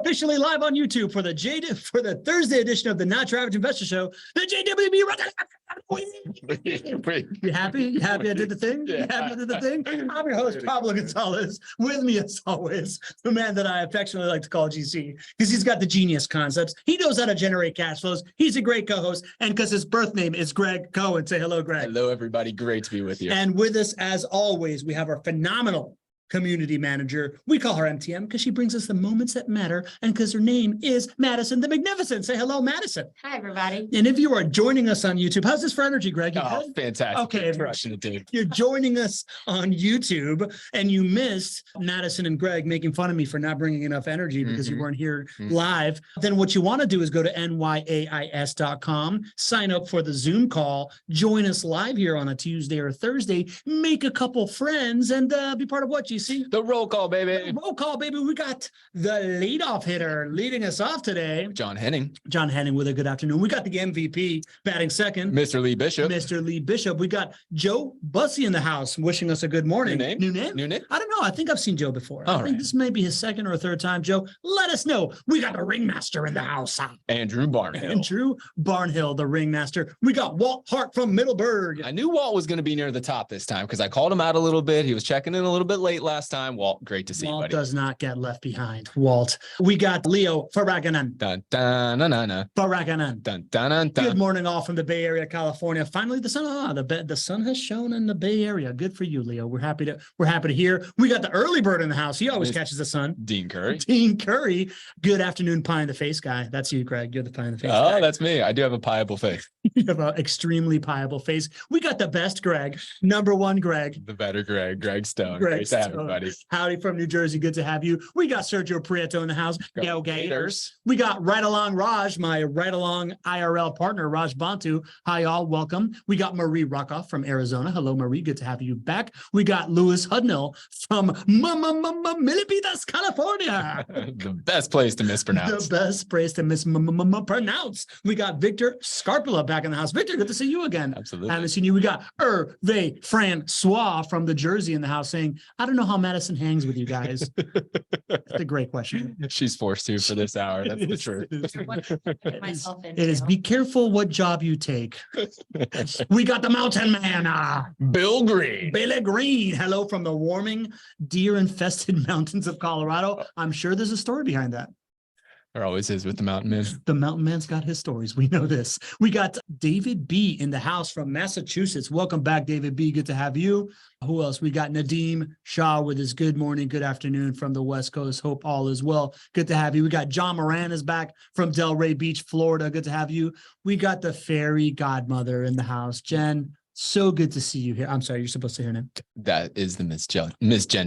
officially live on YouTube for the Thursday edition of the Not Your Average Investor Show, the JWB. You happy? You happy I did the thing? Yeah. You happy I did the thing? I'm your host, Pablo Gonzalez. With me, as always, the man that I affectionately like to call GC, because he's got the genius concepts. He knows how to generate cash flows. He's a great co-host, and because his birth name is Gregg Cohen. Say hello, Gregg. Hello, everybody. Great to be with you. And with us, as always, we have our phenomenal community manager. We call her MTM because she brings us the moments that matter, and because her name is Madison the Magnificent. Say hello, Madison. Hi, everybody. And if you are joining us on YouTube, how's this for energy, Gregg? Oh, fantastic. Okay. Crushing it, dude. You're joining us on YouTube and you missed Madison and Gregg making fun of me for not bringing enough energy because you weren't here live. Then what you want to do is go to NYAIS.com, sign up for the Zoom call, join us live here on a Tuesday or Thursday, make a couple friends, and be part of what, GC? The roll call, baby. Roll call, baby. We got the leadoff hitter leading us off today. John Henning. John Henning with a good afternoon. We got the MVP batting second. Mr. Lee Bishop. Mr. Lee Bishop. We got Joe Bussey in the house wishing us a good morning. New name? New name? New name? I don't know. I think I've seen Joe before. All I think right. this may be his second or third time. Joe, let us know. We got the ringmaster in the house. Andrew Barnhill. Andrew Barnhill, the ringmaster. We got Walt Hart from Middleburg. I knew Walt was going to be near the top this time because I called him out a little bit. He was checking in a little bit late last time. Walt, great to see you, Walt buddy. does not get left behind. Walt. We got Leo Faraganan. Dun, dun, na, na, na. Faraganan. Dun, dun, dun, dun. Good morning, all from the Bay Area, California. Finally, the sun. The sun has shone in the Bay Area. Good for you, Leo. We're happy to hear. We got the early bird in the house. He always catches the sun. Dean Curry. Dean Curry. Good afternoon, pie in the face guy. That's you, Gregg. You're the pie in the face guy. Oh, that's me. I do have a pieable face. You have an extremely pieable face. We got the best Gregg, number one Gregg. The better Greg Stone. Greg Great to have you, Stone. buddy. Howdy from New Jersey. Good to have you. We got Sergio Prieto in the house. Go Gators. Gators. We got Right Along Raj, my Right Along IRL partner, Raj Bantu. Hi, all. Welcome. We got Marie Ruckoff from Arizona. Hello, Marie. Good to have you back. We got Louis Hudnell from Milpitas, California. The best place to mispronounce. The best place to mispronounce. We got Victor Scarpula back in the house. Victor, good to see you again. Absolutely. I haven't seen you. We got Hervé Francois from the Jersey in the house saying, I don't know how Madison hangs with you guys. That's a great question. She's forced to for this hour. That's the truth. Myself It is be careful what job you take. We got the mountain man, Bill Green. Billy Green. Hello from the warming, deer-infested mountains of Colorado. I'm sure there's a story behind that. There always is with the mountain men. The mountain man's got his stories. We know this. We got David B in the house from Massachusetts. Welcome back, David B. Good to have you. Who else? We got Nadeem Shah with his good morning, good afternoon from the West Coast. Hope all is well. Good to have you. We got John Moran is back from Delray Beach, Florida. Good to have you. We got the fairy godmother in the house. Jen, so good to see you here. I'm sorry, you're supposed to hear her name. That is the Miss Jen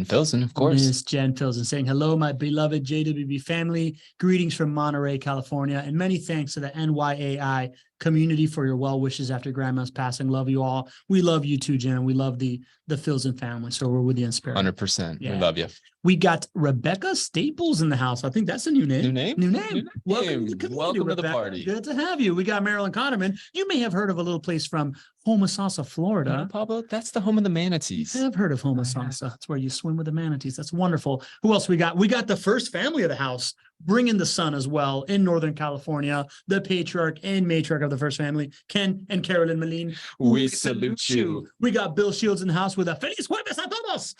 Filson, of course. Miss Jen Filson saying, hello, my beloved JWB family. Greetings from Monterey, California. And many thanks to the NYAI community for your well wishes after Grandma's passing. Love you all. We love you too, Jen. We love the Filson family. So we're with you in spirit. 100%. Yeah. We love you. We got Rebecca Staples in the house. I think that's a new name. New name? New name. New Welcome name. to the community, Welcome to the Rebecca. party. Good to have you. We got Marilyn Connerman. You may have heard of a little place from Homosassa, Florida. You know, Pablo, that's the home of the manatees. I've heard of Homosassa. That's where you swim with the manatees. That's wonderful. Who else we got? We got the first family of the house, bringing the sun as well in Northern California, the patriarch and matriarch of the first family, Ken and Carolyn Moline. We salute you. We got Bill Shields in the house with a Feliz Jueves a todos.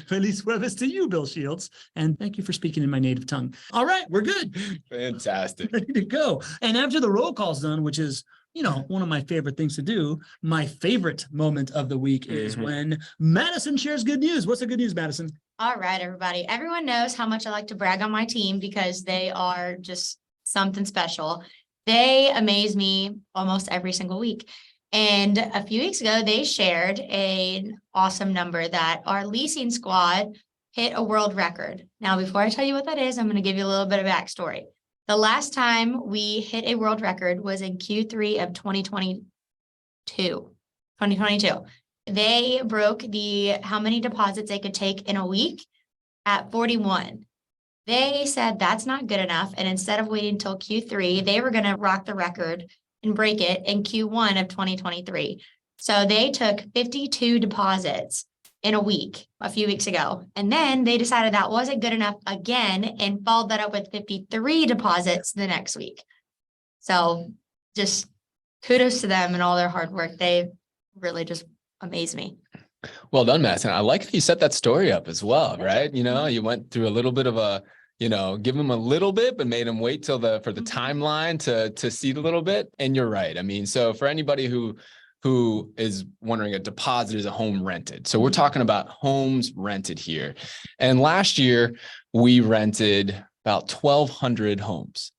Feliz Jueves to you, Bill Shields. And thank you for speaking in my native tongue. All right, we're good. Fantastic. Ready to go. And after the roll call's done, which is, you know, one of my favorite things to do, my favorite moment of the week is when Madison shares good news. What's the good news, Madison? All right, everybody. Everyone knows how much I like to brag on my team because they are just something special. They amaze me almost every single week. And a few weeks ago, they shared an awesome number that our leasing squad hit a world record. Now, before I tell you what that is, I'm going to give you a little bit of backstory. The last time we hit a world record was in Q3 of 2022. They broke how many deposits they could take in a week at 41. They said that's not good enough. And instead of waiting until Q3, they were going to rock the record and break it in Q1 of 2023. So they took 52 deposits in a week, a few weeks ago. And then they decided that wasn't good enough again and followed that up with 53 deposits the next week. So just kudos to them and all their hard work. They really just amaze me. Well done, Madison. I like that you set that story up as well, right? You know, you went through a little bit of a, you know, give them a little bit, but made them wait till for the timeline to seed a little bit. And you're right. I mean, so for anybody who is wondering, a deposit is a home rented. So we're talking about homes rented here. And last year we rented about 1,200 homes.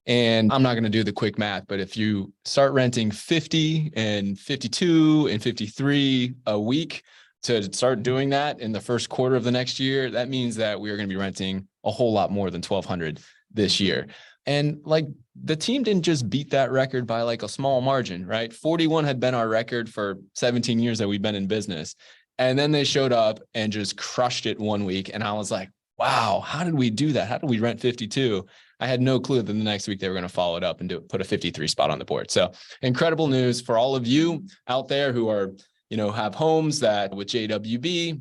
And I'm not going to do the quick math, but if you start renting 50 and 52 and 53 a week to start doing that in the first quarter of the next year, that means that we are going to be renting a whole lot more than 1,200 this year. And like the team didn't just beat that record by like a small margin, right? 41 had been our record for 17 years that we've been in business. And then they showed up and just crushed it one week. And I was like, wow, how did we do that? How did we rent 52? I had no clue that the next week they were going to follow it up and put a 53 spot on the board. So incredible news for all of you out there who are, you know, have homes that with JWB,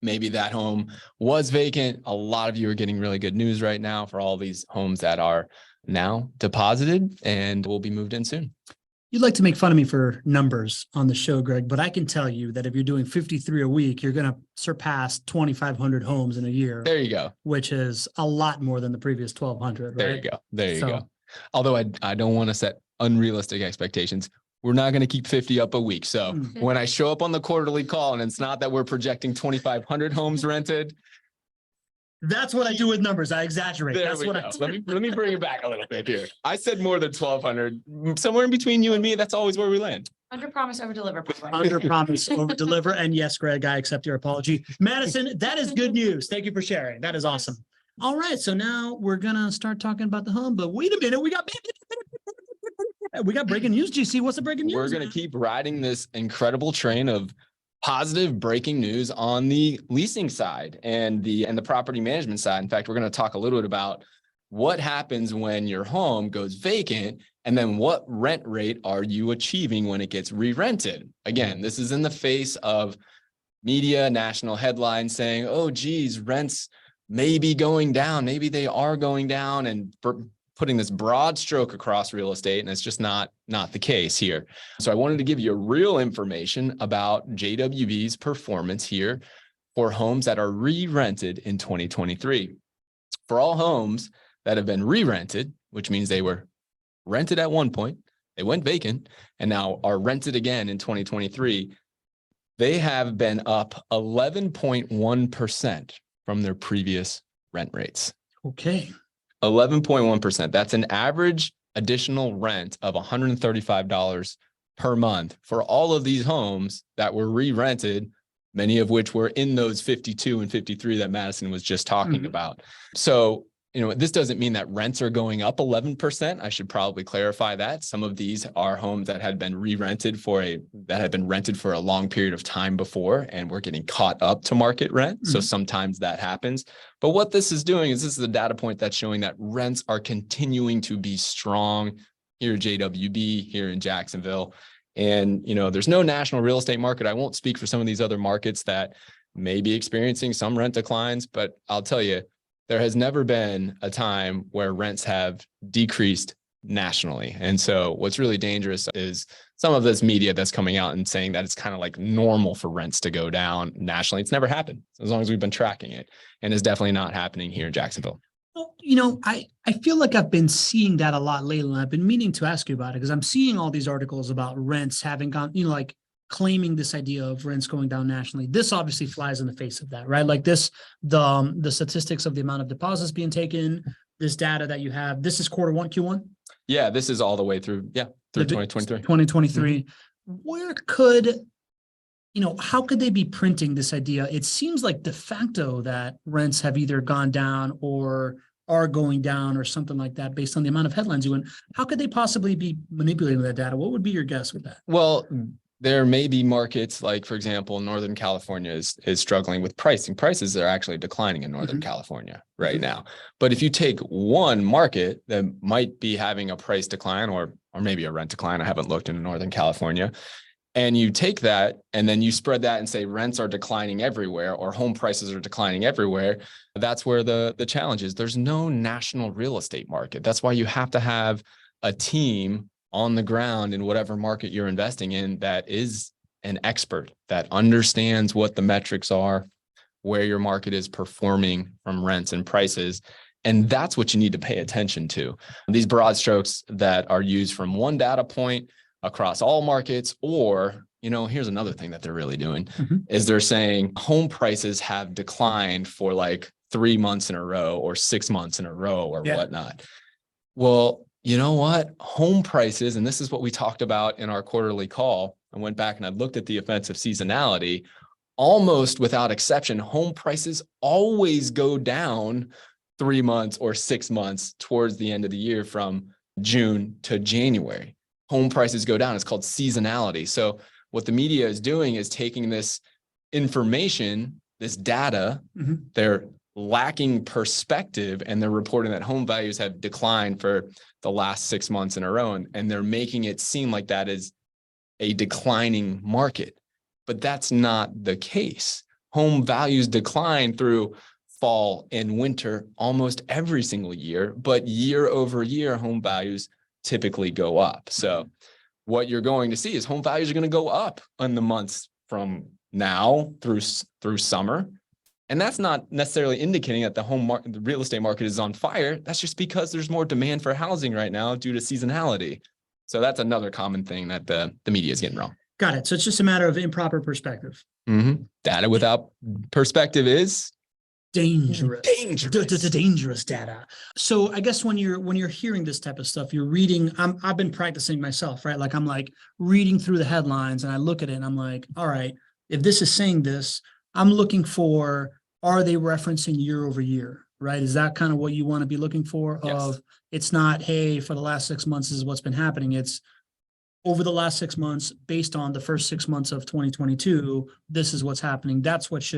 maybe that home was vacant. A lot of you are getting really good news right now for all these homes that are now deposited and will be moved in soon. You'd like to make fun of me for numbers on the show, Greg, but I can tell you that if you're doing 53 a week, you're going to surpass 2,500 homes in a year. There you go. Which is a lot more than the previous 1,200. Right? There you go. There you go. Although I don't want to set unrealistic expectations. We're not going to keep 50 up a week. So when I show up on the quarterly call and it's not that we're projecting 2,500 homes rented. That's what I do with numbers. I exaggerate. There That's we what go. I do. Let me bring it back a little bit here. I said more than 1,200. Somewhere in between you and me, that's always where we land. Under promise, over deliver. Under promise, over deliver. And yes, Greg, I accept your apology. Madison, that is good news. Thank you for sharing. That is awesome. All right. So now we're going to start talking about the home, but wait a minute. We got breaking news. GC, what's the breaking news? We're going to keep riding this incredible train of positive breaking news on the leasing side and the property management side. In fact, we're going to talk a little bit about what happens when your home goes vacant, and then what rent rate are you achieving when it gets re-rented? Again, this is in the face of media, national headlines saying, oh, geez, rents may be going down. Maybe they are going down, and putting this broad stroke across real estate, and it's just not the case here. So I wanted to give you real information about JWB's performance here for homes that are re-rented in 2023. For all homes that have been re-rented, which means they were rented at one point, they went vacant, and now are rented again in 2023, they have been up 11.1% from their previous rent rates. Okay. 11.1%. That's an average additional rent of $135 per month for all of these homes that were re-rented, many of which were in those 52 and 53 that Madison was just talking about. So, you know, this doesn't mean that rents are going up 11%. I should probably clarify that. Some of these are homes that had been re-rented that had been rented for a long period of time before, and we're getting caught up to market rent. So sometimes that happens. But what this is doing is this is a data point that's showing that rents are continuing to be strong here at JWB, here in Jacksonville. And, you know, there's no national real estate market. I won't speak for some of these other markets that may be experiencing some rent declines, but I'll tell you, there has never been a time where rents have decreased nationally. And so what's really dangerous is some of this media that's coming out and saying that it's kind of like normal for rents to go down nationally. It's never happened as long as we've been tracking it, and it's definitely not happening here in Jacksonville. Well, you know, I feel like I've been seeing that a lot lately, and I've been meaning to ask you about it because I'm seeing all these articles about rents having gone, you know, like claiming this idea of rents going down nationally. This obviously flies in the face of that, right? Like this, the statistics of the amount of deposits being taken, this data that you have, this is quarter one, Q1? Yeah, this is all the way through, through 2023. 2023. Where could, you know, how could they be printing this idea? It seems like de facto that rents have either gone down or are going down or something like that based on the amount of headlines you went. How could they possibly be manipulating that data? What would be your guess with that? Well, there may be markets like, for example, Northern California is struggling with pricing. Prices are actually declining in Northern California right now. But if you take one market that might be having a price decline or maybe a rent decline, I haven't looked into Northern California, And you take that and then you spread that and say rents are declining everywhere or home prices are declining everywhere. That's where the challenge is. There's no national real estate market. That's why you have to have a team on the ground in whatever market you're investing in that is an expert, that understands what the metrics are, where your market is performing from rents and prices. And that's what you need to pay attention to. These broad strokes that are used from one data point across all markets, or, here's another thing that they're really doing is they're saying home prices have declined for like 3 months in a row or 6 months in a row or whatnot. Well, you know what? Home prices, and this is what we talked about in our quarterly call. I went back and I looked at the effects of seasonality. Almost without exception, home prices always go down 3 months or 6 months towards the end of the year from June to January. Home prices go down. It's called seasonality. So what the media is doing is taking this information, this data, they're lacking perspective, and they're reporting that home values have declined for the last 6 months in a row. And they're making it seem like that is a declining market, but that's not the case. Home values decline through fall and winter almost every single year, but year over year, home values typically go up. So what you're going to see is home values are going to go up in the months from now through summer. And that's not necessarily indicating that the real estate market is on fire. That's just because there's more demand for housing right now due to seasonality. So that's another common thing that the media is getting wrong. Got it. So it's just a matter of improper perspective. Data without perspective is dangerous. Dangerous. Dangerous data. So I guess when you're hearing this type of stuff, you're reading. I've been practicing myself, right? Like I'm like reading through the headlines and I look at it and I'm like, all right, if this is saying this, I'm looking for, are they referencing year over year, right? Is that kind of what you want to be looking for? Yes. Of it's not, hey, for the last 6 months, this is what's been happening. It's over the last 6 months, based on the first 6 months of 2022, this is what's happening. That's what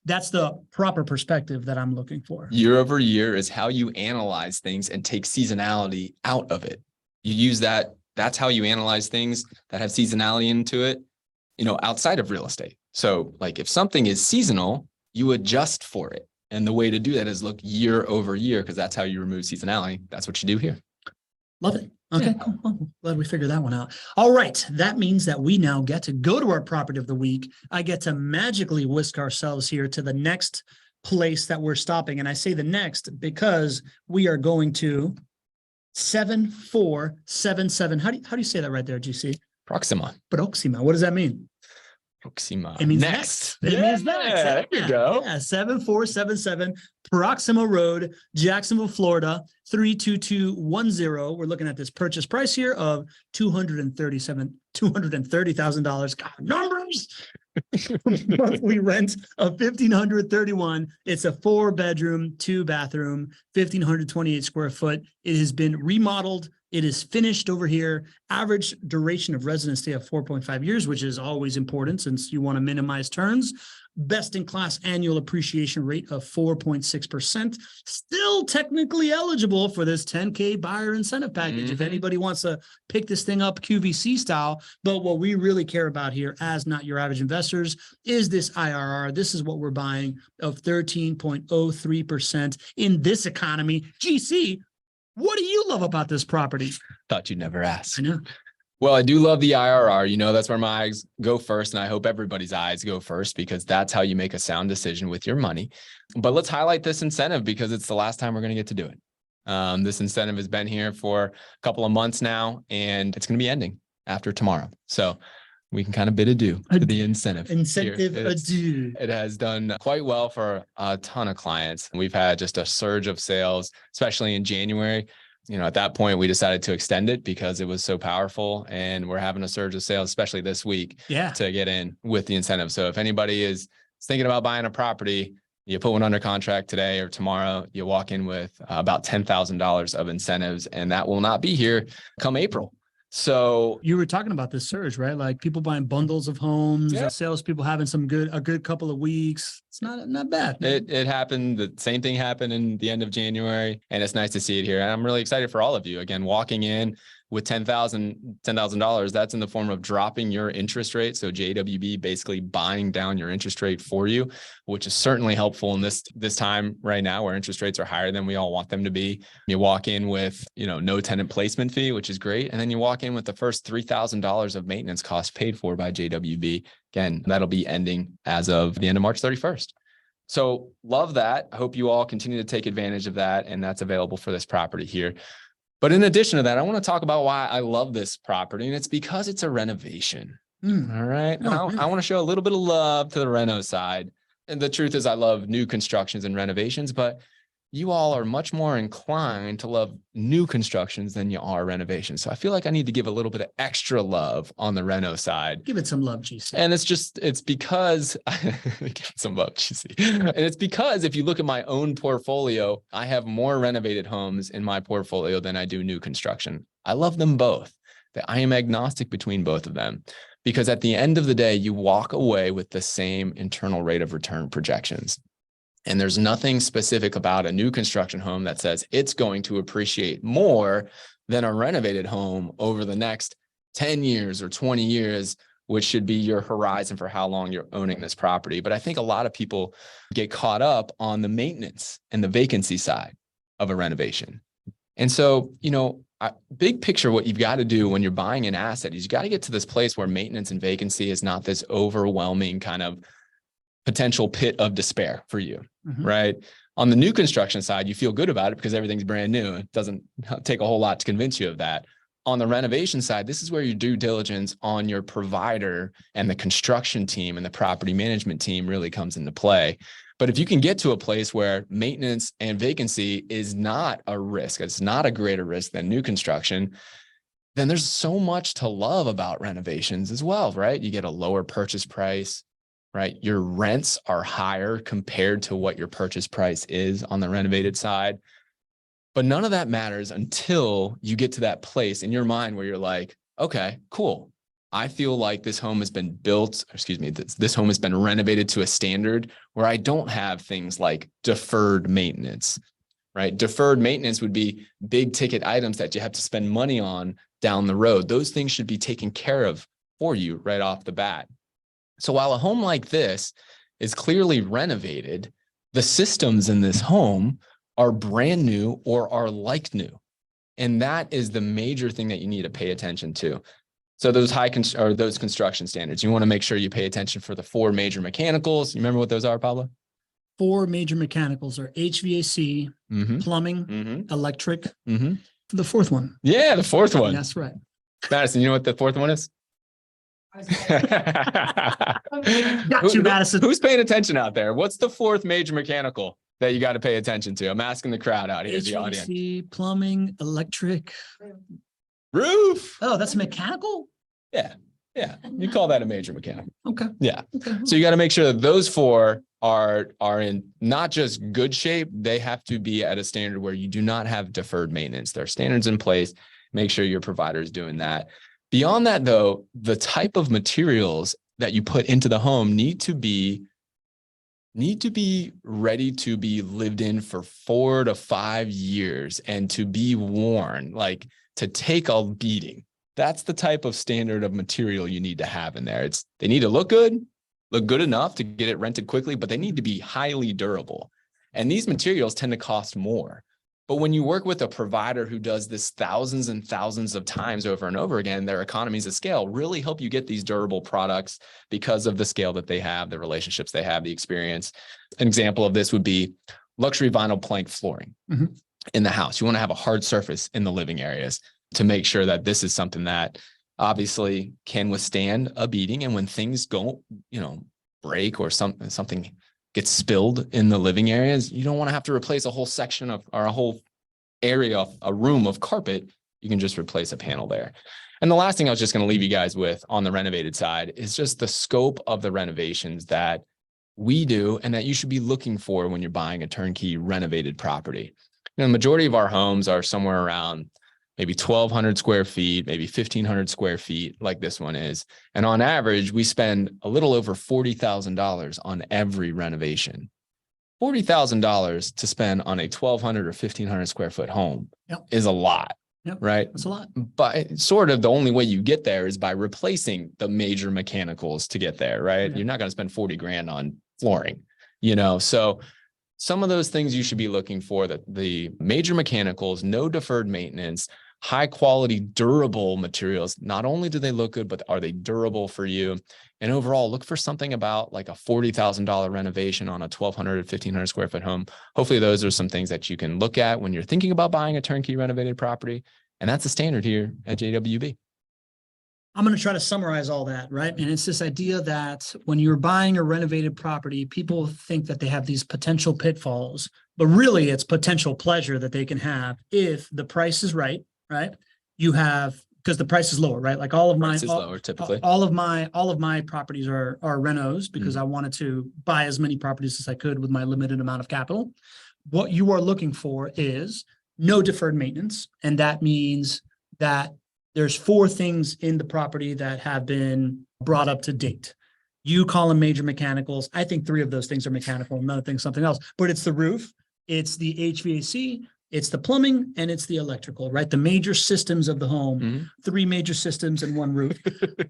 that's the proper perspective that I'm looking for. Year over year is how you analyze things and take seasonality out of it. You use that. That's how you analyze things that have seasonality into it, outside of real estate. So like if something is seasonal, you adjust for it. And the way to do that is look year over year, because that's how you remove seasonality. That's what you do here. Love it. Okay, cool. Well, glad we figured that one out. All right. That means that we now get to go to our property of the week. I get to magically whisk ourselves here to the next place that we're stopping. And I say the next because we are going to 7477. How do you say that right there, GC? Proxima. What does that mean? Proxima. It means next. It means next. There you go. Yeah, 7477 Proxima Road, Jacksonville, Florida, 32210. We're looking at this purchase price here of $230,000. God, numbers. Monthly rent of $1,531. It's a 4-bedroom, 2-bathroom, 1,528 square foot. It has been remodeled. It is finished over here. Average duration of residency of 4.5 years, which is always important since you want to minimize turns. Best in class annual appreciation rate of 4.6%. Still technically eligible for this 10K buyer incentive package if anybody wants to pick this thing up QVC style. But what we really care about here as not your average investors is this IRR. This is what we're buying of 13.03% in this economy. GC, what do you love about this property? Thought you'd never ask. I know. Well, I do love the IRR. That's where my eyes go first. And I hope everybody's eyes go first because that's how you make a sound decision with your money. But let's highlight this incentive because it's the last time we're going to get to do it. This incentive has been here for a couple of months now, and it's going to be ending after tomorrow. So we can kind of bid adieu to the incentive. Adieu. It has done quite well for a ton of clients. We've had just a surge of sales, especially in January. At that point, we decided to extend it because it was so powerful, and we're having a surge of sales, especially this week, to get in with the incentive. So if anybody is thinking about buying a property, you put one under contract today or tomorrow, you walk in with about $10,000 of incentives, and that will not be here come April. So you were talking about this surge, right? Like people buying bundles of homes, salespeople having a good couple of weeks. It's not bad. It happened. The same thing happened in the end of January, and it's nice to see it here. And I'm really excited for all of you. Again, walking in, with $10,000, that's in the form of dropping your interest rate. So JWB basically buying down your interest rate for you, which is certainly helpful in this time right now where interest rates are higher than we all want them to be. You walk in with, no tenant placement fee, which is great. And then you walk in with the first $3,000 of maintenance costs paid for by JWB. Again, that'll be ending as of the end of March 31st. So love that. I hope you all continue to take advantage of that. And that's available for this property here. But in addition to that, I want to talk about why I love this property, and it's because it's a renovation. All right. And I want to show a little bit of love to the reno side. And the truth is I love new constructions and renovations, but you all are much more inclined to love new constructions than you are renovations. So I feel like I need to give a little bit of extra love on the reno side. Give it some love, GC. And it's because give it some love, GC. And it's because if you look at my own portfolio, I have more renovated homes in my portfolio than I do new construction. I love them both. I am agnostic between both of them because at the end of the day, you walk away with the same internal rate of return projections. And there's nothing specific about a new construction home that says it's going to appreciate more than a renovated home over the next 10 years or 20 years, which should be your horizon for how long you're owning this property. But I think a lot of people get caught up on the maintenance and the vacancy side of a renovation. And so, big picture, what you've got to do when you're buying an asset is you got to get to this place where maintenance and vacancy is not this overwhelming kind of potential pit of despair for you, right? On the new construction side, you feel good about it because everything's brand new. It doesn't take a whole lot to convince you of that. On the renovation side, this is where your due diligence on your provider and the construction team and the property management team really comes into play. But if you can get to a place where maintenance and vacancy is not a risk, it's not a greater risk than new construction, then there's so much to love about renovations as well, right? You get a lower purchase price, right? Your rents are higher compared to what your purchase price is on the renovated side. But none of that matters until you get to that place in your mind where you're like, okay, cool. I feel like this home has been this home has been renovated to a standard where I don't have things like deferred maintenance, right? Deferred maintenance would be big ticket items that you have to spend money on down the road. Those things should be taken care of for you right off the bat. So while a home like this is clearly renovated, the systems in this home are brand new or are like new. And that is the major thing that you need to pay attention to. So those those construction standards, you want to make sure you pay attention for the 4 major mechanicals. You remember what those are, Pablo? 4 major mechanicals are HVAC, plumbing, electric. The 4th one. Yeah, the 4th one. That's right. Madison, you know what the 4th one is? Got you, Madison. Who's paying attention out there? What's the 4th major mechanical that you got to pay attention to? I'm asking the crowd out here, the audience. HVAC, plumbing, electric. Roof. Oh, that's mechanical? Yeah. You call that a major mechanical. Okay. Yeah. Okay. So you got to make sure that those 4 are in not just good shape, they have to be at a standard where you do not have deferred maintenance. There are standards in place. Make sure your provider is doing that. Beyond that, though, the type of materials that you put into the home need to be ready to be lived in for 4 to 5 years and to be worn, like to take a beating. That's the type of standard of material you need to have in there. They need to look good enough to get it rented quickly, but they need to be highly durable. And these materials tend to cost more. But when you work with a provider who does this thousands and thousands of times over and over again, their economies of scale really help you get these durable products because of the scale that they have, the relationships they have, the experience. An example of this would be luxury vinyl plank flooring in the house. You want to have a hard surface in the living areas to make sure that this is something that obviously can withstand a beating. And when things go, break or something gets spilled in the living areas, you don't want to have to replace a whole section or a whole area, a room of carpet. You can just replace a panel there. And the last thing I was just going to leave you guys with on the renovated side is just the scope of the renovations that we do and that you should be looking for when you're buying a turnkey renovated property. The majority of our homes are somewhere around maybe 1,200 square feet, maybe 1,500 square feet like this one is. And on average, we spend a little over $40,000 on every renovation. $40,000 to spend on a 1,200 or 1,500 square foot home is a lot. Yep, right? that's a lot. But sort of the only way you get there is by replacing the major mechanicals to get there, right? Yeah. You're not going to spend 40 grand on flooring, so some of those things you should be looking for, that the major mechanicals, no deferred maintenance, high quality, durable materials. Not only do they look good, but are they durable for you? And overall, look for something about like a $40,000 renovation on a 1,200, 1,500 square foot home. Hopefully those are some things that you can look at when you're thinking about buying a turnkey renovated property. And that's the standard here at JWB. I'm going to try to summarize all that, right? And it's this idea that when you're buying a renovated property, people think that they have these potential pitfalls, but really it's potential pleasure that they can have if the price is right, right? You have, because the price is lower, right? Like all of my, Price is lower typically. all of my properties are renos because I wanted to buy as many properties as I could with my limited amount of capital. What you are looking for is no deferred maintenance. And that means that there's 4 things in the property that have been brought up to date. You call them major mechanicals. I think 3 of those things are mechanical, another thing something else, but it's the roof, it's the HVAC, it's the plumbing, and it's the electrical, right? The major systems of the home, 3 major systems and 1 roof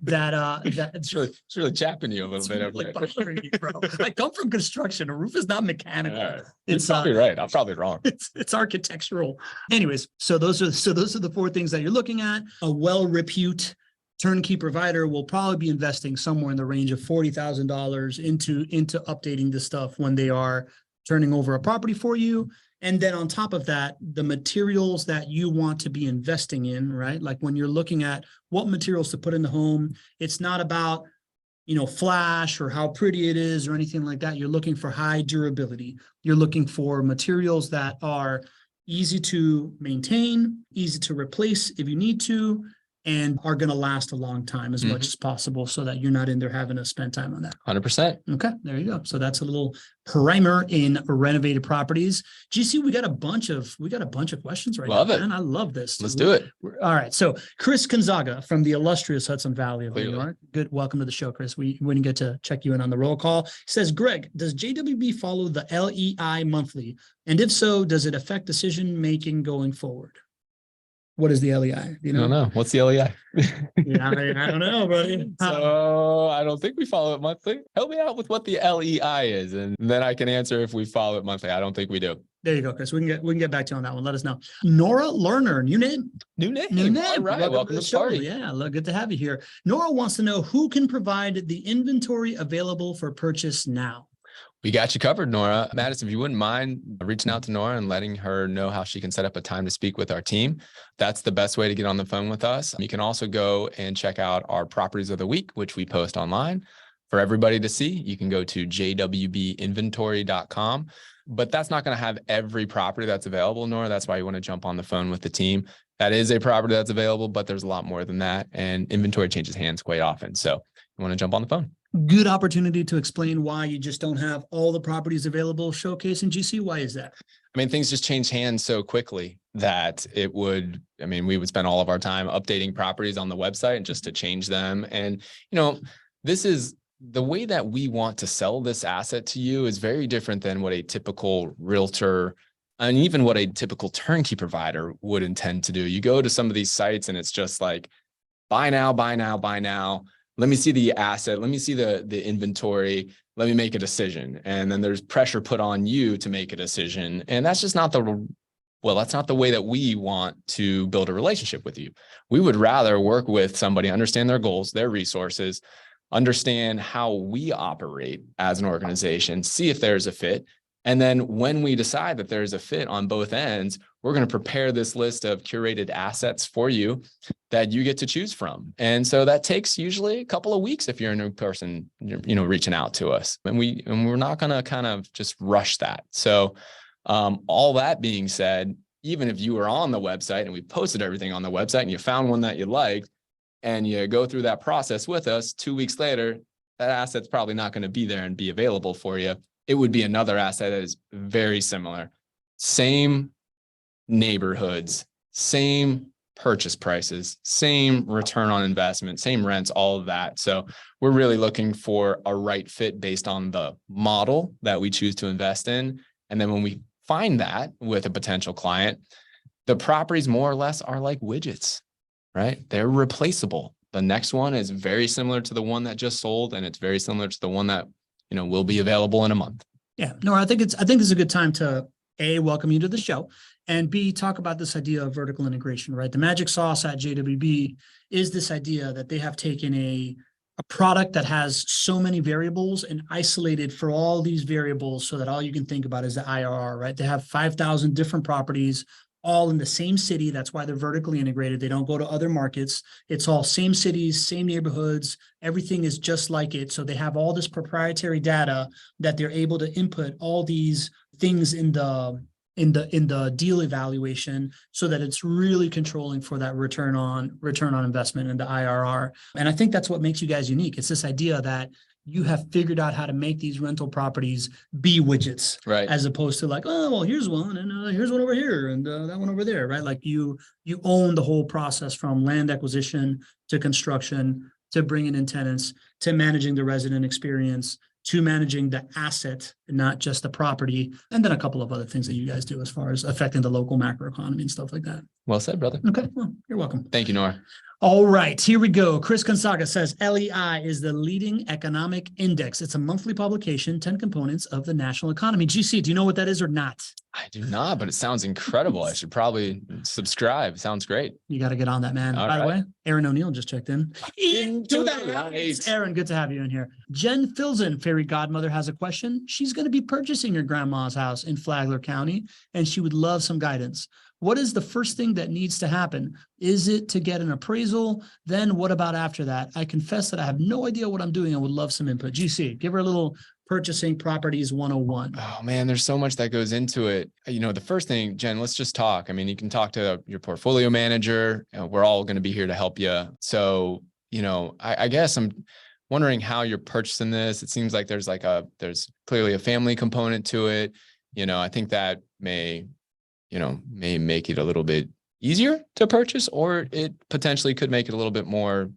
that It's really chapping you a little bit. really bothering me, bro. I come from construction. A roof is not mechanical. Right. It's probably right. I'm probably wrong. It's architectural. Anyways, so those are the 4 things that you're looking at. A well-repute turnkey provider will probably be investing somewhere in the range of $40,000 into updating this stuff when they are turning over a property for you. And then on top of that, the materials that you want to be investing in, right? Like when you're looking at what materials to put in the home, it's not about, flash or how pretty it is or anything like that. You're looking for high durability. You're looking for materials that are easy to maintain, easy to replace if you need to, and are going to last a long time as much as possible so that you're not in there having to spend time on that. 100%. Okay, there you go. So that's a little primer in renovated properties. GC, we got a bunch of questions right now. Love it. Man. I love this. Let's do it. All right. So Chris Gonzaga from the illustrious Hudson Valley of Clearly. New York. Good. Welcome to the show, Chris. We didn't get to check you in on the roll call. He says, Greg, does JWB follow the LEI monthly? And if so, does it affect decision making going forward? What is the LEI? I don't know. What's the LEI? Yeah, I don't know, buddy. So I don't think we follow it monthly. Help me out with what the LEI is, and then I can answer if we follow it monthly. I don't think we do. There you go, Chris. We can get back to you on that one. Let us know. Nora Lerner, new name. New name. All right. Welcome to the party. Yeah, good to have you here. Nora wants to know who can provide the inventory available for purchase now. We got you covered, Nora. Madison, if you wouldn't mind reaching out to Nora and letting her know how she can set up a time to speak with our team, that's the best way to get on the phone with us. You can also go and check out our properties of the week, which we post online for everybody to see. You can go to jwbinventory.com, but that's not going to have every property that's available, Nora. That's why you want to jump on the phone with the team. That is a property that's available, but there's a lot more than that. And inventory changes hands quite often. So you want to jump on the phone. Good opportunity to explain why you just don't have all the properties available showcasing GC. Why is that? I mean, things just change hands so quickly that we would spend all of our time updating properties on the website just to change them. And, this is the way that we want to sell this asset to you is very different than what a typical realtor and even what a typical turnkey provider would intend to do. You go to some of these sites and it's just like, buy now, buy now, buy now. Let me see the asset. Let me see the inventory. Let me make a decision. And then there's pressure put on you to make a decision. And that's just not that's not the way that we want to build a relationship with you. We would rather work with somebody, understand their goals, their resources, understand how we operate as an organization, see if there's a fit. And then when we decide that there's a fit on both ends, we're going to prepare this list of curated assets for you that you get to choose from. And so that takes usually a couple of weeks if you're a new person, reaching out to us. And we're not going to kind of just rush that. So all that being said, even if you were on the website and we posted everything on the website and you found one that you liked and you go through that process with us, 2 weeks later, that asset's probably not going to be there and be available for you. It would be another asset that is very similar. Same neighborhoods, same purchase prices, same return on investment, same rents, all of that. So we're really looking for a right fit based on the model that we choose to invest in. And then when we find that with a potential client, The properties more or less are like widgets, right? They're replaceable. The next one is very similar to the one that just sold, and it's very similar to the one that, will be available in a month. Yeah, no, I think this is a good time to A, welcome you to the show, and B, talk about this idea of vertical integration, right? The magic sauce at JWB is this idea that they have taken a product that has so many variables and isolated for all these variables so that all you can think about is the IRR, right? They have 5,000 different properties all in the same city. That's why they're vertically integrated. They don't go to other markets. It's all same cities, same neighborhoods. Everything is just like it. So they have all this proprietary data that they're able to input all these things in the deal evaluation so that it's really controlling for that return on investment and the IRR. And I think that's what makes you guys unique. It's this idea that you have figured out how to make these rental properties be widgets, right? As opposed to like, oh, well, here's one and here's one over here and that one over there, right? Like you own the whole process from land acquisition to construction to bringing in tenants to managing the resident experience to managing the asset, not just the property, and then a couple of other things that you guys do as far as affecting the local macroeconomy and stuff like that. Well said, brother. Okay, well, you're welcome. Thank you, Nora. All right, here we go. Chris Gonzalez says LEI is the leading economic index. It's a monthly publication, 10 components of the national economy. GC, do you know what that is or not? I do not, but it sounds incredible. I should probably subscribe. Sounds great. You got to get on that, man. All By the right. way, Aaron O'Neill just checked in. Into the light. Aaron, good to have you in here. Jen Filzen, fairy godmother, has a question. She's going to be purchasing her grandma's house in Flagler County, and she would love some guidance. What is the first thing that needs to happen? Is it to get an appraisal? Then what about after that? I confess that I have no idea what I'm doing. I would love some input. GC, give her a little purchasing properties 101. Oh man, there's so much that goes into it. The first thing, Jen, let's just talk. I mean, you can talk to your portfolio manager. We're all going to be here to help you. So, I guess I'm wondering how you're purchasing this. It seems like there's clearly a family component to it. I think that may make it a little bit easier to purchase, or it potentially could make it a little bit more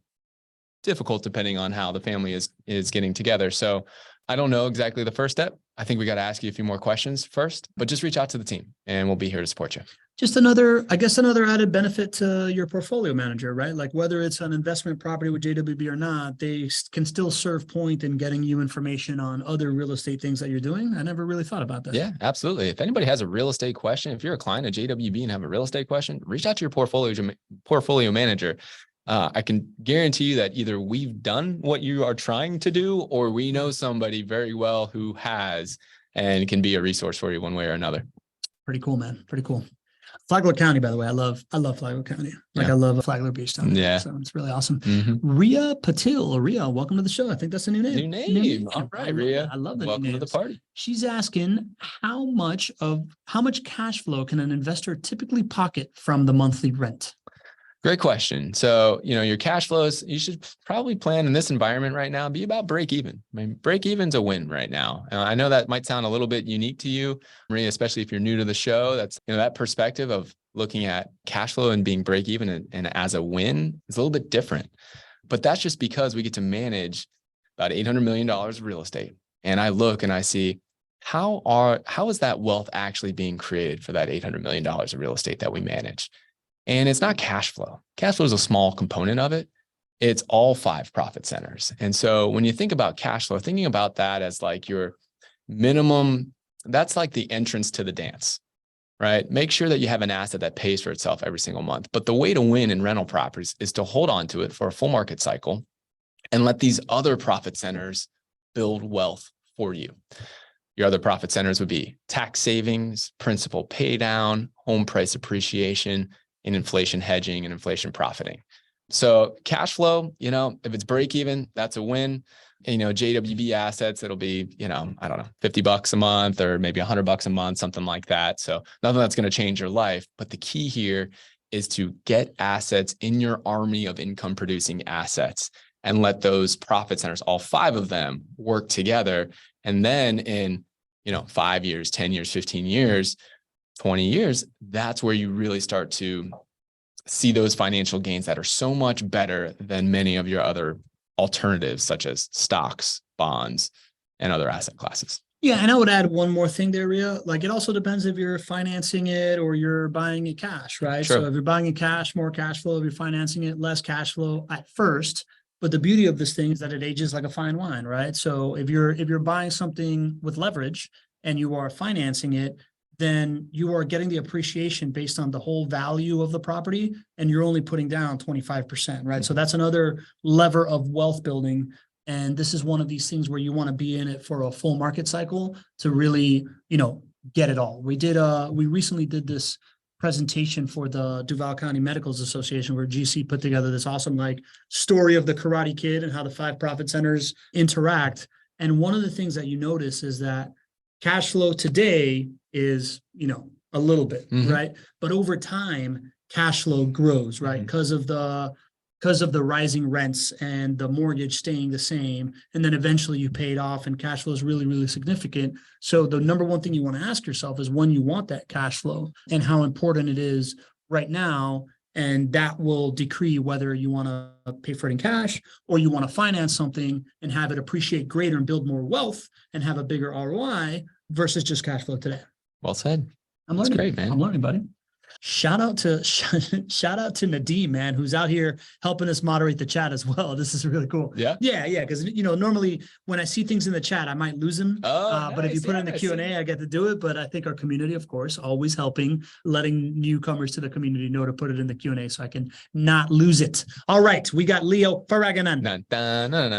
difficult depending on how the family is getting together. So I don't know exactly the first step. I think we got to ask you a few more questions first, but just reach out to the team and we'll be here to support you. Just another added benefit to your portfolio manager, right? Like whether it's an investment property with JWB or not, they can still serve point in getting you information on other real estate things that you're doing. I never really thought about that. Yeah, absolutely. If anybody has a real estate question, if you're a client of JWB and have a real estate question, reach out to your portfolio manager. I can guarantee you that either we've done what you are trying to do, or we know somebody very well who has and can be a resource for you one way or another. Pretty cool, man. Pretty cool. Flagler County, by the way, I love Flagler County. Like I love Flagler Beach down there. Yeah. So it's really awesome. Mm-hmm. Ria Patil. Ria, welcome to the show. I think that's a new name. New name. All right, Ria. I love that. Welcome to the party. She's asking how much cash flow can an investor typically pocket from the monthly rent? Great question. So, your cash flows, you should probably plan in this environment right now, be about break even. I mean, break even's a win right now. I know that might sound a little bit unique to you, Maria, especially if you're new to the show. That's, that perspective of looking at cash flow and being break even and as a win is a little bit different. But that's just because we get to manage about $800 million of real estate. And I look and I see how is that wealth actually being created for that $800 million of real estate that we manage? And it's not cash flow. Cash flow is a small component of it. It's all 5 profit centers. And so when you think about cash flow, thinking about that as like your minimum, that's like the entrance to the dance, right? Make sure that you have an asset that pays for itself every single month. But the way to win in rental properties is to hold on to it for a full market cycle and let these other profit centers build wealth for you. Your other profit centers would be tax savings, principal pay down, home price appreciation, and inflation hedging and inflation profiting. So cash flow, if it's break even, that's a win. JWB assets, it'll be, I don't know, $50 a month or maybe $100 a month, something like that. So nothing that's going to change your life. But the key here is to get assets in your army of income producing assets and let those profit centers, all 5 of them, work together. And then in, 5 years, 10 years, 15 years, 20 years, that's where you really start to see those financial gains that are so much better than many of your other alternatives, such as stocks, bonds, and other asset classes. Yeah, and I would add one more thing there, Ria. Like it also depends if you're financing it or you're buying it cash, right? Sure. So if you're buying it cash, more cash flow. If you're financing it, less cash flow at first. But the beauty of this thing is that it ages like a fine wine, right? So if you're buying something with leverage and you are financing it, then you are getting the appreciation based on the whole value of the property, and you're only putting down 25%, right? So that's another lever of wealth building. And this is one of these things where you want to be in it for a full market cycle to really, get it all. We recently did this presentation for the Duval County Medicals Association where GC put together this awesome story of the Karate Kid and how the 5 profit centers interact. And one of the things that you notice is that cash flow today is, a little bit, right? But over time, cash flow grows, right? Because of the rising rents and the mortgage staying the same. And then eventually you pay it off and cash flow is really, really significant. So the number one thing you want to ask yourself is when you want that cash flow and how important it is right now. And that will decree whether you want to pay for it in cash or you want to finance something and have it appreciate greater and build more wealth and have a bigger ROI versus just cash flow today. Well said. That's great, man. I'm learning, buddy. Shout out to Nadeem, man, who's out here helping us moderate the chat as well. This is really cool. Yeah. Because normally when I see things in the chat, I might lose them. But if you put it in the Q&A, I get to do it. But I think our community, of course, always helping, letting newcomers to the community know to put it in the Q&A so I can not lose it. All right, we got Leo Faraganan.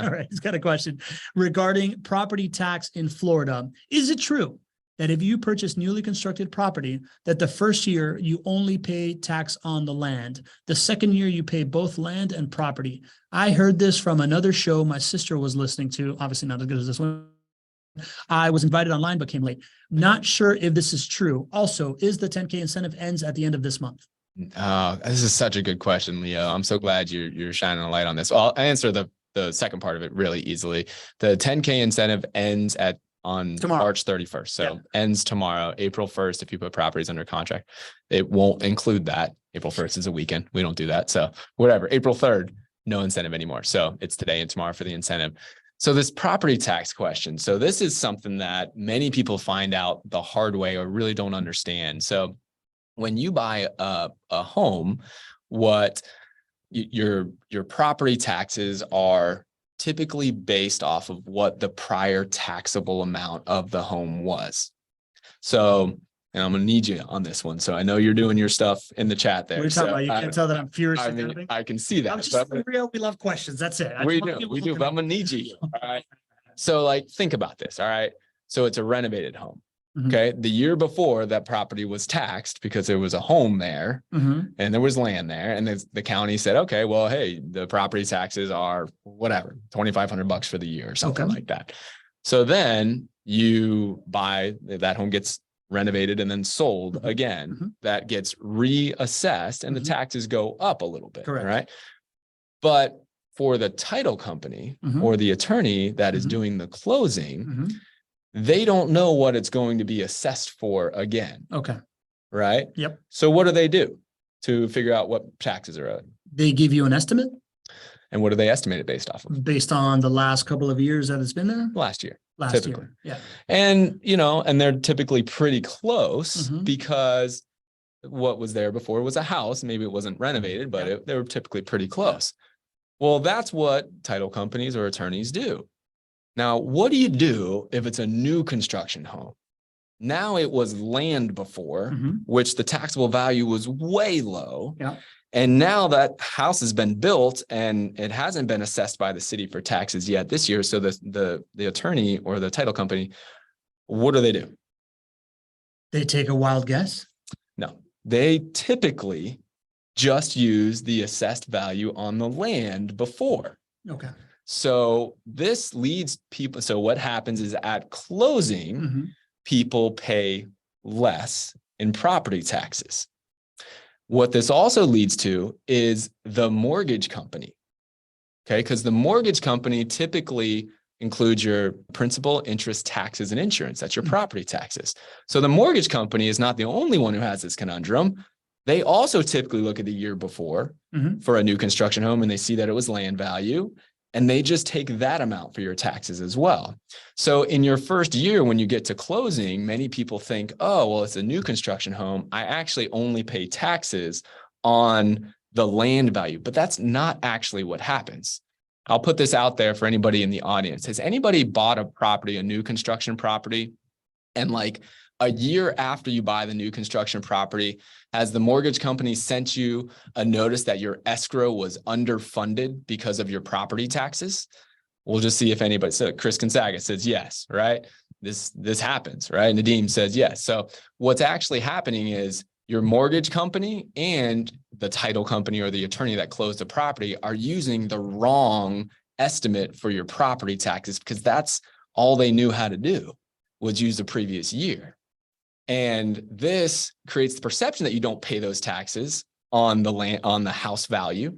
All right, he's got a question regarding property tax in Florida. Is it true that if you purchase newly constructed property, that the first year you only pay tax on the land, the second year you pay both land and property? I heard this from another show my sister was listening to, obviously not as good as this one. I was invited online but came late. Not sure if this is true. Also, is the 10K incentive ends at the end of this month? This is such a good question, Leo. I'm so glad you're shining a light on this. Well, I'll answer the second part of it really easily. The 10K incentive ends on tomorrow. March 31st. So ends tomorrow, April 1st, if you put properties under contract. It won't include that. April 1st is a weekend. We don't do that. So whatever, April 3rd, no incentive anymore. So it's today and tomorrow for the incentive. So this property tax question. So this is something that many people find out the hard way or really don't understand. So when you buy a home, what your property taxes are typically based off of what the prior taxable amount of the home was. So, and I'm going to need you on this one. So I know you're doing your stuff in the chat there. What are you talking about? You can't tell that I'm furious. I can see that. I'm just real. We love questions. That's it. We do. But I'm going to need you. All right. So think about this. All right. So it's a renovated home. Okay. The year before, that property was taxed because there was a home there and there was land there. And the county said, okay, well, hey, the property taxes are whatever, $2,500 for the year or something like that. So then you buy, that home gets renovated and then sold again. That gets reassessed and the taxes go up a little bit. Correct. Right. But for the title company or the attorney that is doing the closing, they don't know what it's going to be assessed for again. Okay. Right? Yep. So what do they do to figure out what taxes are owed? They give you an estimate. And what do they estimate it based off of? Based on the last couple of years that it's been there? Last year. Typically. Yeah. And, and they're typically pretty close because what was there before was a house. Maybe it wasn't renovated, but they were typically pretty close. Well, that's what title companies or attorneys do. Now, what do you do if it's a new construction home? Now it was land before, which the taxable value was way low. Yeah. And now that house has been built and it hasn't been assessed by the city for taxes yet this year. So the attorney or the title company, what do? They take a wild guess? No, they typically just use the assessed value on the land before. Okay. So this leads people. So what happens is at closing, people pay less in property taxes. What this also leads to is the mortgage company. Okay. Because the mortgage company typically includes your principal, interest, taxes, and insurance. That's your property taxes. So the mortgage company is not the only one who has this conundrum. They also typically look at the year before for a new construction home and they see that it was land value. and they just take that amount for your taxes as well. So in your first year, when you get to closing, many people think, oh, well, it's a new construction home. I actually only pay taxes on the land value, but that's not actually what happens. I'll put this out there for anybody in the audience. Has anybody bought a property, a new construction property, and like a year after you buy the new construction property, has the mortgage company sent you a notice that your escrow was underfunded because of your property taxes? We'll just see if anybody. So Chris Gonzaga says yes, right? This happens, right? Nadeem says yes. So what's actually happening is your mortgage company and the title company or the attorney that closed the property are using the wrong estimate for your property taxes, because that's all they knew how to do, was use the previous year. And this creates the perception that you don't pay those taxes on the land, on the house value,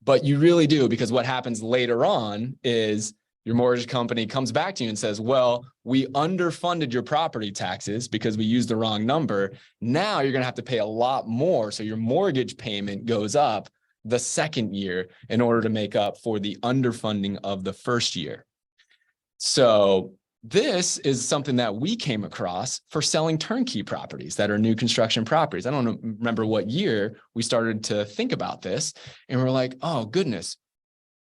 but you really do, because what happens later on is your mortgage company comes back to you and says, well, we underfunded your property taxes because we used the wrong number. Now you're going to have to pay a lot more. So your mortgage payment goes up the second year in order to make up for the underfunding of the first year. So this is something that we came across for selling turnkey properties that are new construction properties. I don't remember what year we started to think about this. And we're like, oh, goodness,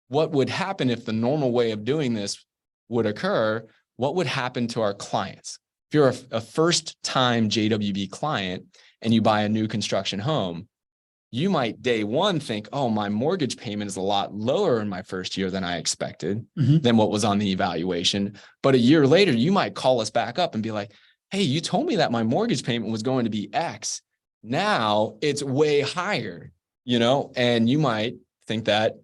what would happen if the normal way of doing this would occur? What would happen to our clients? If you're a first-time JWB client and you buy a new construction home, you might day one think, oh, my mortgage payment is a lot lower in my first year than I expected, than what was on the evaluation. But a year later, you might call us back up and be like, hey, you told me that my mortgage payment was going to be X. Now it's way higher, you know, and you might think that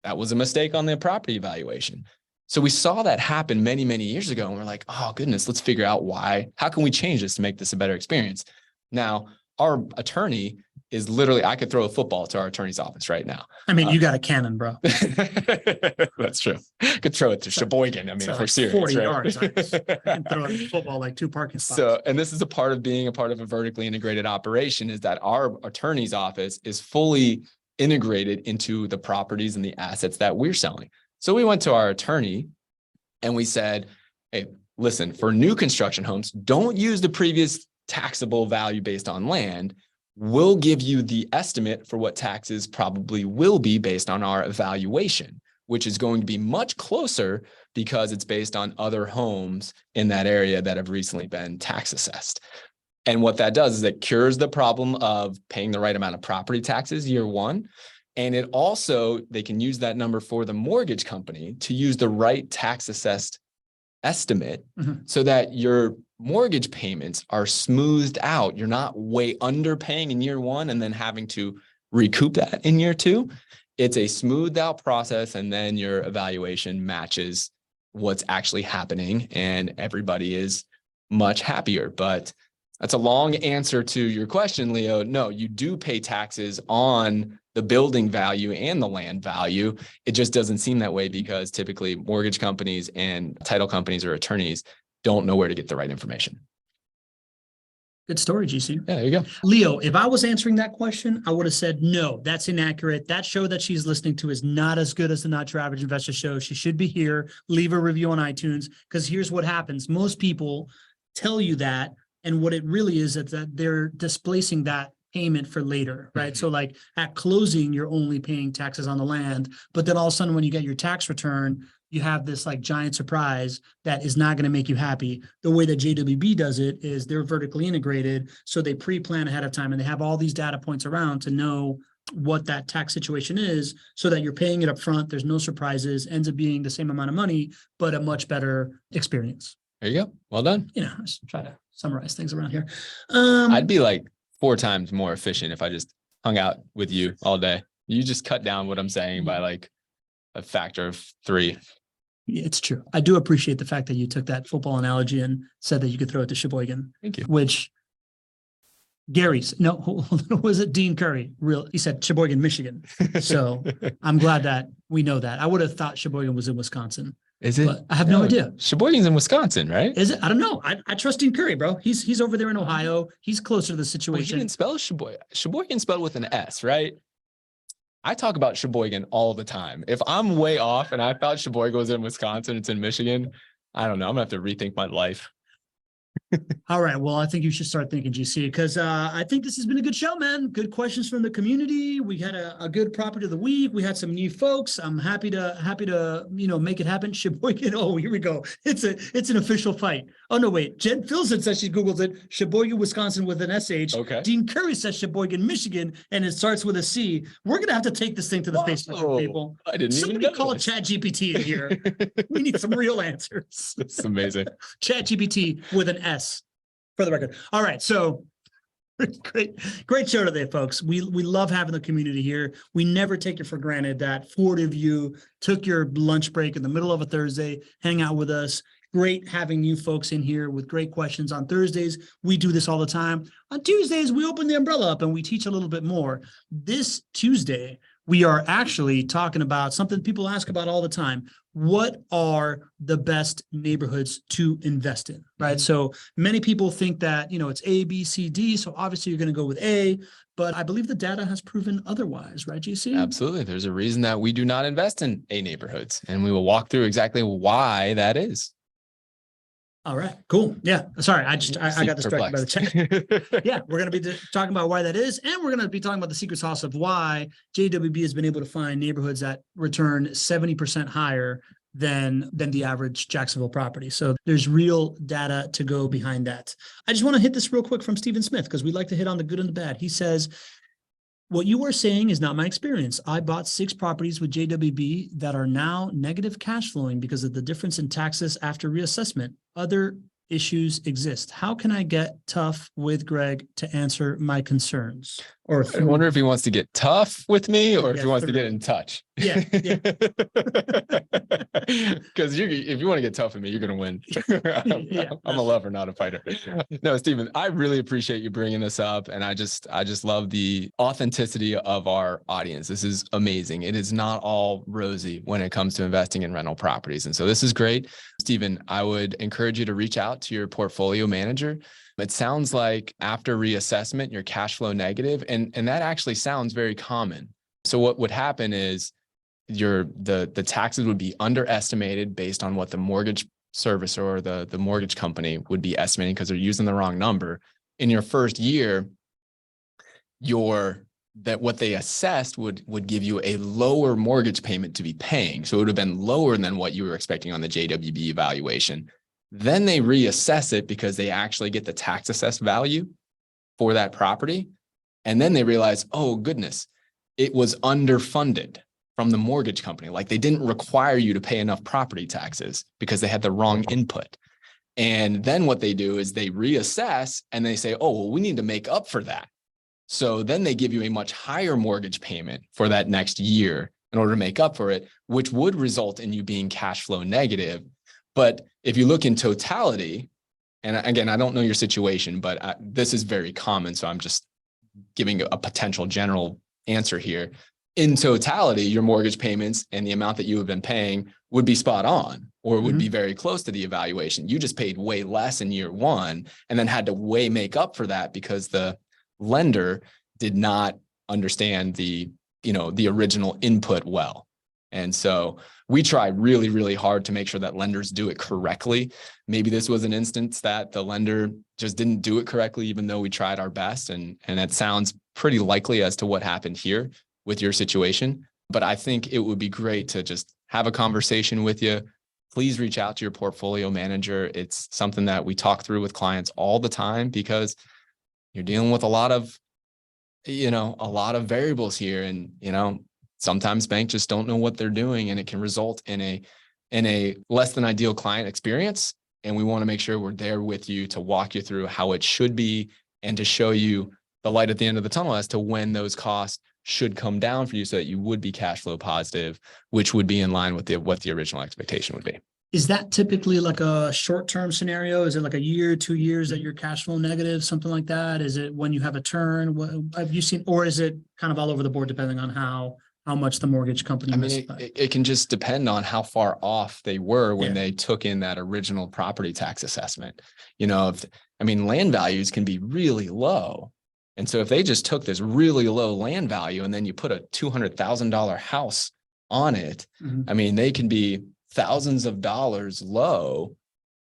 that was a mistake on the property evaluation. So we saw that happen many, many years ago. And we're like, oh, goodness, let's figure out why. How can we change this to make this a better experience? Now, our attorney is literally, I could throw a football to our attorney's office right now. I mean, you got a cannon, bro. That's true. Could throw it to Sheboygan. I mean, if we're serious, 40 right? yards. I can throw a football like 2 parking spots. So, and this is a part of being a part of a vertically integrated operation, is that our attorney's office is fully integrated into the properties and the assets that we're selling. So we went to our attorney and we said, hey, listen, for new construction homes, don't use the previous taxable value based on land. We'll give you the estimate for what taxes probably will be based on our evaluation, which is going to be much closer because it's based on other homes in that area that have recently been tax assessed. And what that does is it cures the problem of paying the right amount of property taxes year one. And it also, they can use that number for the mortgage company to use the right tax assessed estimate so that your mortgage payments are smoothed out. You're not way underpaying in year one and then having to recoup that in year two. It's a smoothed out process, and then your evaluation matches what's actually happening and everybody is much happier. But that's a long answer to your question, Leo. No, you do pay taxes on the building value and the land value. It just doesn't seem that way because typically mortgage companies and title companies or attorneys don't know where to get the right information. Good story, GC. Yeah, there you go. Leo, if I was answering that question, I would have said, no, that's inaccurate. That show that she's listening to is not as good as the Not Your Average Investor show. She should be here. Leave a review on iTunes, because here's what happens. Most people tell you that, and what it really is that they're displacing that payment for later, right? So like at closing, you're only paying taxes on the land, but then all of a sudden when you get your tax return, you have this like giant surprise that is not going to make you happy. The way that JWB does it is they're vertically integrated. So they pre-plan ahead of time and they have all these data points around to know what that tax situation is so that you're paying it up front. There's no surprises, ends up being the same amount of money, but a much better experience. There you go. Well done. You know, I just try to summarize things around here. I'd be like 4 times more efficient if I just hung out with you all day. You just cut down what I'm saying by like a factor of 3. It's true. I do appreciate the fact that you took that football analogy and said that you could throw it to Sheboygan. Thank you. Which was it Dean Curry? He said Sheboygan, Michigan. So I'm glad that we know that. I would have thought Sheboygan was in Wisconsin. Is it? But I have no idea. Sheboygan's in Wisconsin, right? Is it? I don't know. I trust Dean Curry, bro. He's over there in Ohio. He's closer to the Well, he situation. didn't spell Sheboygan. Sheboygan spelled with an S, right? I talk about Sheboygan all the time. If I'm way off and I thought Sheboygan was in Wisconsin, it's in Michigan, I don't know. I'm gonna have to rethink my life. All right. Well, I think you should start thinking, GC, because I think this has been a good show, man. Good questions from the community. We had a good property of the week. We had some new folks. I'm happy to make it happen. Sheboygan. Oh, here we go. It's an official fight. Oh no, wait. Jen Filson says she Googled it. Sheboygan, Wisconsin with an SH. Okay. Dean Curry says Sheboygan, Michigan, and it starts with a C. We're gonna have to take this thing to the Facebook, people. I didn't Somebody even call notice. ChatGPT in here. We need some real answers. That's amazing. ChatGPT with an S. For the record. All right. So great show today, folks. We love having the community here. We never take it for granted that 40 of you took your lunch break in the middle of a Thursday, hang out with us. Great having you folks in here with great questions. On Thursdays, we do this all the time. On Tuesdays, we open the umbrella up and we teach a little bit more. This Tuesday, we are actually talking about something people ask about all the time. What are the best neighborhoods to invest in, right? So many people think that, it's A, B, C, D. So obviously you're going to go with A, but I believe the data has proven otherwise, right, GC? Absolutely. There's a reason that we do not invest in A neighborhoods, and we will walk through exactly why that is. All right, cool. Yeah. Sorry. I got distracted by the chat. Yeah. We're going to be talking about why that is. And we're going to be talking about the secret sauce of why JWB has been able to find neighborhoods that return 70% higher than the average Jacksonville property. So there's real data to go behind that. I just want to hit this real quick from Stephen Smith, because we like to hit on the good and the bad. He says, what you are saying is not my experience. I bought 6 properties with JWB that are now negative cash flowing because of the difference in taxes after reassessment. Other issues exist. How can I get tough with Gregg to answer my concerns? Or I wonder if he wants to get tough with me or if he wants to through. get in touch. Yeah. Because if you want to get tough with me, you're going to win. Yeah. I'm a lover, not a fighter. No, Stephen, I really appreciate you bringing this up. And I just love the authenticity of our audience. This is amazing. It is not all rosy when it comes to investing in rental properties. And so this is great. Stephen, I would encourage you to reach out to your portfolio manager. It sounds like after reassessment, you're cash flow negative, and that actually sounds very common. So what would happen is the taxes would be underestimated based on what the mortgage servicer or the mortgage company would be estimating, because they're using the wrong number. In your first year, what they assessed would give you a lower mortgage payment to be paying. So it would have been lower than what you were expecting on the JWB evaluation. Then they reassess it because they actually get the tax assessed value for that property. And then they realize, oh goodness, it was underfunded from the mortgage company. Like they didn't require you to pay enough property taxes because they had the wrong input. And then what they do is they reassess and they say, oh, well, we need to make up for that. So then they give you a much higher mortgage payment for that next year in order to make up for it, which would result in you being cash flow negative. But if you look in totality, and again, I don't know your situation, but this is very common. So I'm just giving a potential general answer here. In totality, your mortgage payments and the amount that you have been paying would be spot on, or would be very close to the evaluation. You just paid way less in year one and then had to make up for that because the lender did not understand the original input well. And so we try really, really hard to make sure that lenders do it correctly. Maybe this was an instance that the lender just didn't do it correctly, even though we tried our best. And that sounds pretty likely as to what happened here with your situation. But I think it would be great to just have a conversation with you. Please reach out to your portfolio manager. It's something that we talk through with clients all the time because you're dealing with a lot of variables here. And, sometimes banks just don't know what they're doing, and it can result in a less than ideal client experience. And we want to make sure we're there with you to walk you through how it should be and to show you the light at the end of the tunnel as to when those costs should come down for you so that you would be cash flow positive, which would be in line with what the original expectation would be. Is that typically like a short-term scenario? Is it like a year, 2 years that you're cash flow negative, something like that? Is it when you have a turn? What have you seen, or is it kind of all over the board depending on how much the mortgage company it can just depend on how far off they were when they took in that original property tax assessment. Land values can be really low, And so if they just took this really low land value and then you put a $200,000 house on it, Mhm. I mean, they can be thousands of dollars low.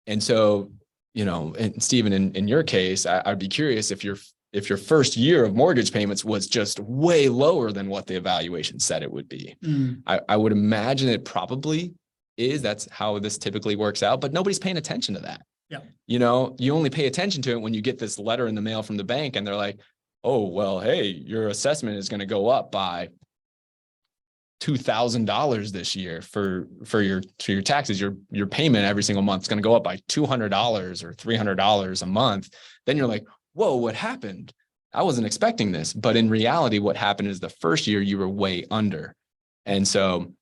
And so, and Stephen, in your case, I'd be curious if your first year of mortgage payments was just way lower than what the evaluation said it would be. Mm. I would imagine it probably is. That's how this typically works out, but nobody's paying attention to that. Yeah. You only pay attention to it when you get this letter in the mail from the bank and they're like, oh, well, hey, your assessment is going to go up by $2,000 this year for your taxes. Your payment every single month is going to go up by $200 or $300 a month. Then you're like, whoa, what happened? I wasn't expecting this. But in reality, what happened is the first year you were way under. And so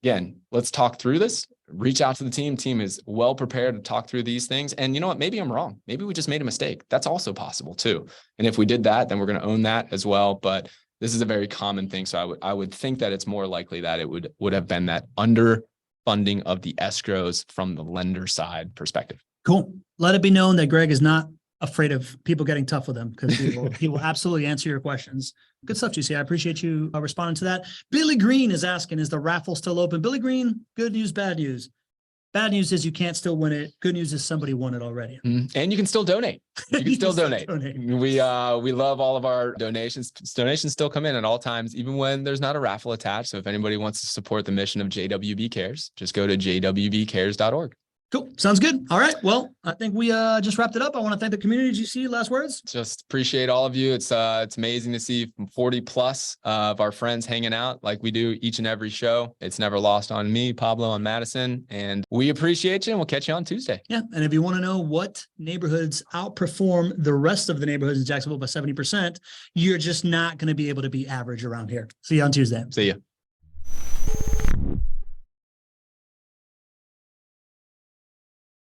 again, let's talk through this. Reach out to the team. Team is well prepared to talk through these things. And you know what? Maybe I'm wrong. Maybe we just made a mistake. That's also possible too. And if we did that, then we're going to own that as well. But this is a very common thing. So I would think that it's more likely that it would have been that underfunding of the escrows from the lender side perspective. Cool. Let it be known that Gregg is not afraid of people getting tough with him, because he will absolutely answer your questions. Good stuff, GC. I appreciate you responding to that. Billy Green is asking, is the raffle still open? Billy Green, good news, bad news. Bad news is you can't still win it. Good news is somebody won it already. And you can still donate. You can still donate. We love all of our donations. Donations still come in at all times, even when there's not a raffle attached. So if anybody wants to support the mission of JWB Cares, just go to jwbcares.org. Cool. Sounds good. All right. Well, I think we just wrapped it up. I want to thank the community. GC, last words? Just appreciate all of you. It's amazing to see 40 plus of our friends hanging out like we do each and every show. It's never lost on me, Pablo, on Madison, and we appreciate you, and we'll catch you on Tuesday. Yeah. And if you want to know what neighborhoods outperform the rest of the neighborhoods in Jacksonville by 70%, you're just not going to be able to be average around here. See you on Tuesday. See you.